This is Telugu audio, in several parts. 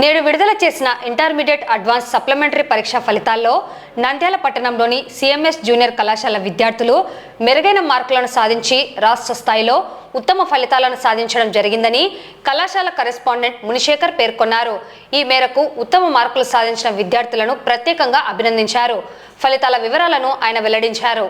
నేడు విడుదల చేసిన ఇంటర్మీడియట్ అడ్వాన్స్ సప్లిమెంటరీ పరీక్ష ఫలితాల్లో నంద్యాల పట్టణంలోని సిఎంఎస్ జూనియర్ కళాశాల విద్యార్థులు మెరుగైన మార్కులను సాధించి రాష్ట్ర స్థాయిలో ఉత్తమ ఫలితాలను సాధించడం జరిగిందని కళాశాల కరెస్పాండెంట్ మునిశేఖర్ పేర్కొన్నారు. ఈ మేరకు ఉత్తమ మార్కులు సాధించిన విద్యార్థులను ప్రత్యేకంగా అభినందించారు. ఫలితాల వివరాలను ఆయన వెల్లడించారు.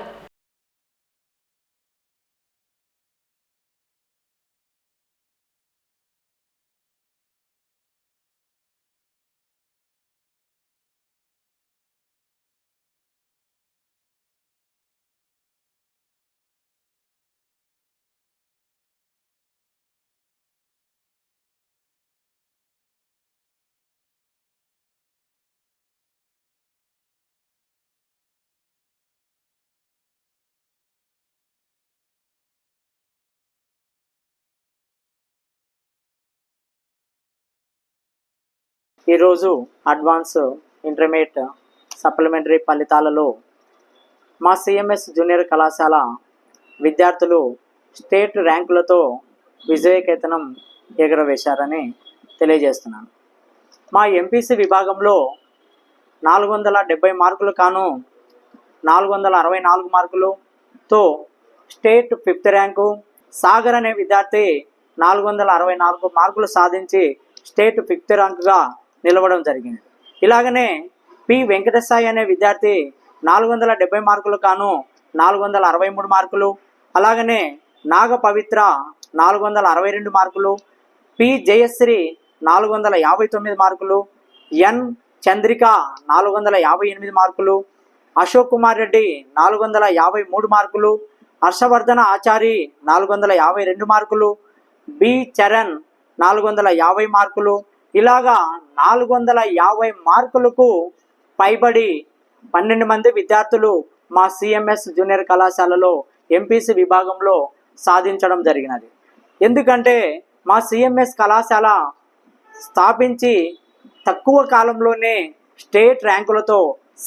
ఈరోజు అడ్వాన్స్ ఇంటర్మీడియట్ సప్లిమెంటరీ ఫలితాలలో మా సిఎంఎస్ జూనియర్ కళాశాల విద్యార్థులు స్టేట్ ర్యాంకులతో విజయకేతనం ఎగురవేశారని తెలియజేస్తున్నాను. మా ఎంపీసీ విభాగంలో 470 మార్కులు కాను 464 మార్కులతో స్టేట్ 5th ర్యాంకు, సాగర్ అనే విద్యార్థి 464 మార్కులు సాధించి స్టేట్ 5th ర్యాంకుగా నిలవడం జరిగింది. ఇలాగనే పి వెంకటసాయి అనే విద్యార్థి 470 మార్కులు కాను 463 మార్కులు, అలాగనే నాగ పవిత్ర 462 మార్కులు, పి జయశ్రీ 459 మార్కులు, ఎన్ చంద్రిక 458 మార్కులు, అశోక్ కుమార్ రెడ్డి 453 మార్కులు, హర్షవర్ధన ఆచారి 452 మార్కులు, బి చరణ్ 450 మార్కులు, ఇలాగా 450 మార్కులకు పైబడి 12 మంది విద్యార్థులు మా సిఎంఎస్ జూనియర్ కళాశాలలో ఎంపీసీ విభాగంలో సాధించడం జరిగినది. ఎందుకంటే మా సిఎంఎస్ కళాశాల స్థాపించి తక్కువ కాలంలోనే స్టేట్ ర్యాంకులతో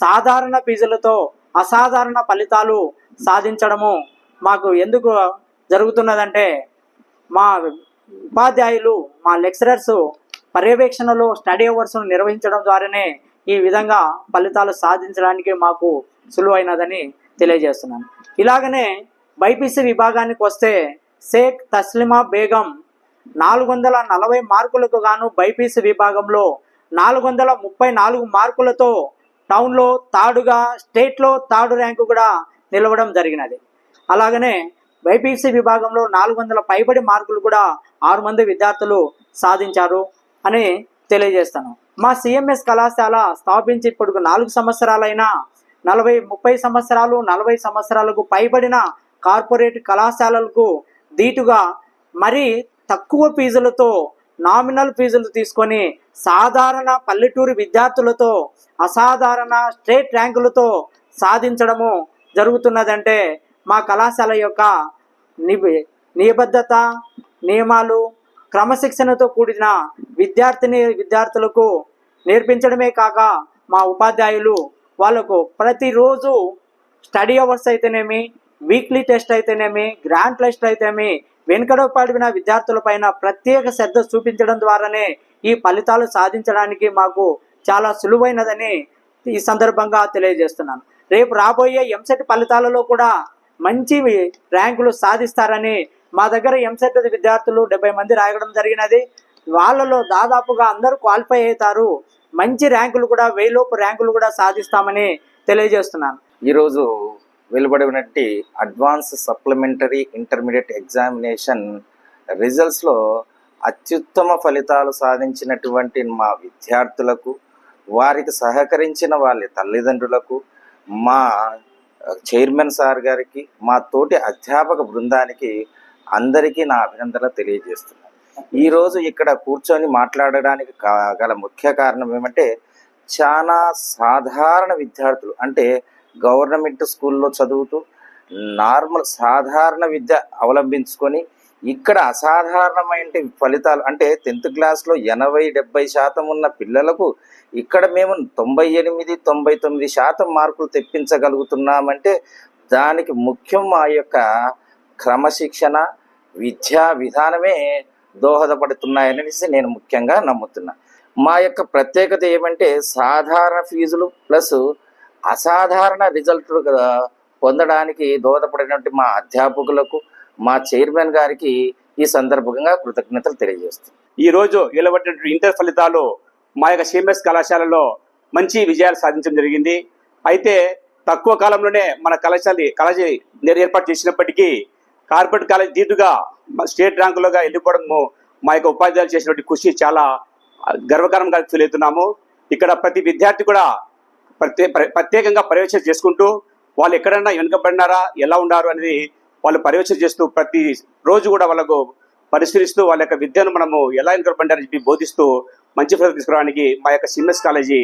సాధారణ ఫీజులతో అసాధారణ ఫలితాలు సాధించడము మాకు ఎందుకు జరుగుతున్నదంటే మా ఉపాధ్యాయులు మా లెక్చరర్స్ పర్యవేక్షణలో స్టడీ అవర్స్ను నిర్వహించడం ద్వారానే ఈ విధంగా ఫలితాలు సాధించడానికి మాకు సులువైనదని తెలియజేస్తున్నాను. ఇలాగనే బైపీసీ విభాగానికి వస్తే షేక్ తస్లిమా బేగం 440 మార్కులకు గాను బైపీసీ విభాగంలో 434 మార్కులతో టౌన్లో థర్డ్గా, స్టేట్లో 3rd ర్యాంకు కూడా నిలవడం జరిగినది. అలాగనే బైపీసీ విభాగంలో 400 పైబడి మార్కులు కూడా 6 మంది విద్యార్థులు సాధించారు అని తెలియజేస్తాను. మా సిఎంఎస్ కళాశాల స్థాపించి ఇప్పుడు 4 సంవత్సరాలైనా 30 సంవత్సరాలు 40 సంవత్సరాలకు పైబడిన కార్పొరేట్ కళాశాలలకు ధీటుగా మరి తక్కువ ఫీజులతో నామినల్ ఫీజులు తీసుకొని సాధారణ పల్లెటూరు విద్యార్థులతో అసాధారణ స్టేట్ ర్యాంకులతో సాధించడము జరుగుతున్నదంటే మా కళాశాల యొక్క నిబద్ధత, నియమాలు, క్రమశిక్షణతో కూడిన విద్యార్థులకు నేర్పించడమే కాక మా ఉపాధ్యాయులు వాళ్ళకు ప్రతిరోజు స్టడీ అవర్స్ అయితేనేమి, వీక్లీ టెస్ట్ అయితేనేమి, గ్రాండ్ టెస్ట్ అయితేనేమి వెనుకబడిన విద్యార్థులపైన ప్రత్యేక శ్రద్ధ చూపించడం ద్వారానే ఈ ఫలితాలు సాధించడానికి మాకు చాలా సులువైనదని ఈ సందర్భంగా తెలియజేస్తున్నాను. రేపు రాబోయే ఎంసెట్ ఫలితాలలో కూడా మంచి ర్యాంకులు సాధిస్తారని మా దగ్గర ఎంసెట్ విద్యార్థులు 70 మంది రాయడం జరిగినది. వాళ్ళలో దాదాపుగా అందరూ క్వాలిఫై అవుతారు. మంచి ర్యాంకులు కూడా 1000 లోపు ర్యాంకులు కూడా సాధిస్తామని తెలియజేస్తున్నాను. ఈరోజు వెలువడినటువంటి అడ్వాన్స్ సప్లిమెంటరీ ఇంటర్మీడియట్ ఎగ్జామినేషన్ రిజల్ట్స్లో అత్యుత్తమ ఫలితాలు సాధించినటువంటి మా విద్యార్థులకు, వారికి సహకరించిన వాళ్ళ తల్లిదండ్రులకు, మా చైర్మన్ సార్ గారికి, మా తోటి అధ్యాపక బృందానికి అందరికీ నా అభినందనలు తెలియజేస్తున్నాను. ఈరోజు ఇక్కడ కూర్చొని మాట్లాడడానికి గల ముఖ్య కారణం ఏమంటే, చాలా సాధారణ విద్యార్థులు అంటే గవర్నమెంట్ స్కూల్లో చదువుతూ నార్మల్ సాధారణ విద్య అవలంబించుకొని ఇక్కడ అసాధారణమైన ఫలితాలు అంటే 10th క్లాస్లో 80-70% ఉన్న పిల్లలకు ఇక్కడ మేము 98-99% మార్కులు తెప్పించగలుగుతున్నామంటే దానికి ముఖ్యం మా యొక్క క్రమశిక్షణ, విద్యా విధానమే దోహదపడుతున్నాయనేసి నేను ముఖ్యంగా నమ్ముతున్నాను. మా యొక్క ప్రత్యేకత ఏమంటే సాధారణ ఫీజులు ప్లస్ అసాధారణ రిజల్ట్ పొందడానికి దోహదపడినటువంటి మా అధ్యాపకులకు, మా చైర్మన్ గారికి ఈ సందర్భంగా కృతజ్ఞతలు తెలియజేస్తాం. ఈరోజు వెలువడినటువంటి ఇంటర్ ఫలితాలు మా యొక్క సిఎంఎస్ కళాశాలలో మంచి విజయాలు సాధించడం జరిగింది. అయితే తక్కువ కాలంలోనే మన కాలేజీ ఏర్పాటు చేసినప్పటికీ కార్పొరేట్ కాలేజ్ దీటుగా స్టేట్ ర్యాంకులుగా వెళ్ళిపోవడము మా యొక్క ఉపాధ్యాయులు చేసినటువంటి కృషి చాలా గర్వకారంగా ఫీల్ అవుతున్నాము. ఇక్కడ ప్రతి విద్యార్థి కూడా ప్రత్యేకంగా పర్యవేక్షణ చేసుకుంటూ వాళ్ళు ఎక్కడన్నా వెనుకబడినారా, ఎలా ఉన్నారు అనేది వాళ్ళు పర్యవేక్షణ చేస్తూ ప్రతి రోజు కూడా వాళ్ళకు పరిశీలిస్తూ వాళ్ళ యొక్క విద్యను మనము ఎలా వెనుకబడ్డారని చెప్పి బోధిస్తూ మంచి ఫలితాలు తీసుకురావడానికి మా యొక్క సిఎంఎస్ కాలేజీ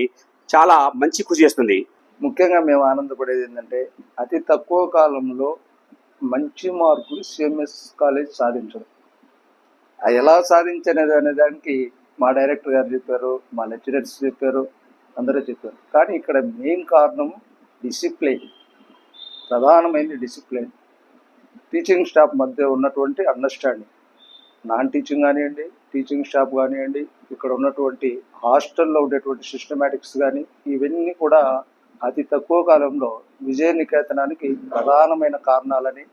చాలా మంచి కృషి చేస్తుంది. ముఖ్యంగా మేము ఆనందపడేది ఏంటంటే అతి తక్కువ కాలంలో మంచి మార్కులు సిఎంఎస్ కాలేజ్ సాధించడం. అది ఎలా సాధించనేది అనే దానికి మా డైరెక్టర్ గారు చెప్పారు, మా లెక్చరర్స్ చెప్పారు, అందరూ చెప్పారు. కానీ ఇక్కడ మెయిన్ కారణం డిసిప్లిన్, ప్రధానమైనది డిసిప్లిన్. టీచింగ్ స్టాఫ్ మధ్య ఉన్నటువంటి అండర్స్టాండింగ్, నాన్ టీచింగ్ కానివ్వండి, టీచింగ్ స్టాఫ్ కానివ్వండి, ఇక్కడ ఉన్నటువంటి హాస్టల్లో ఉండేటువంటి సిస్టమేటిక్స్ కానీ, ఇవన్నీ కూడా అతి తక్కువ కాలంలో విజయ నికేతనానికి ప్రధానమైన కారణాలని,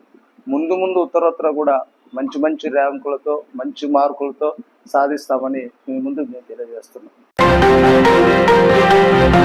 ముందు ముందు ఉత్తరోత్తర కూడా మంచి మంచి ర్యాంకులతో మంచి మార్కులతో సాధిస్తామని మీ ముందు మేము తెలియజేస్తున్నాం.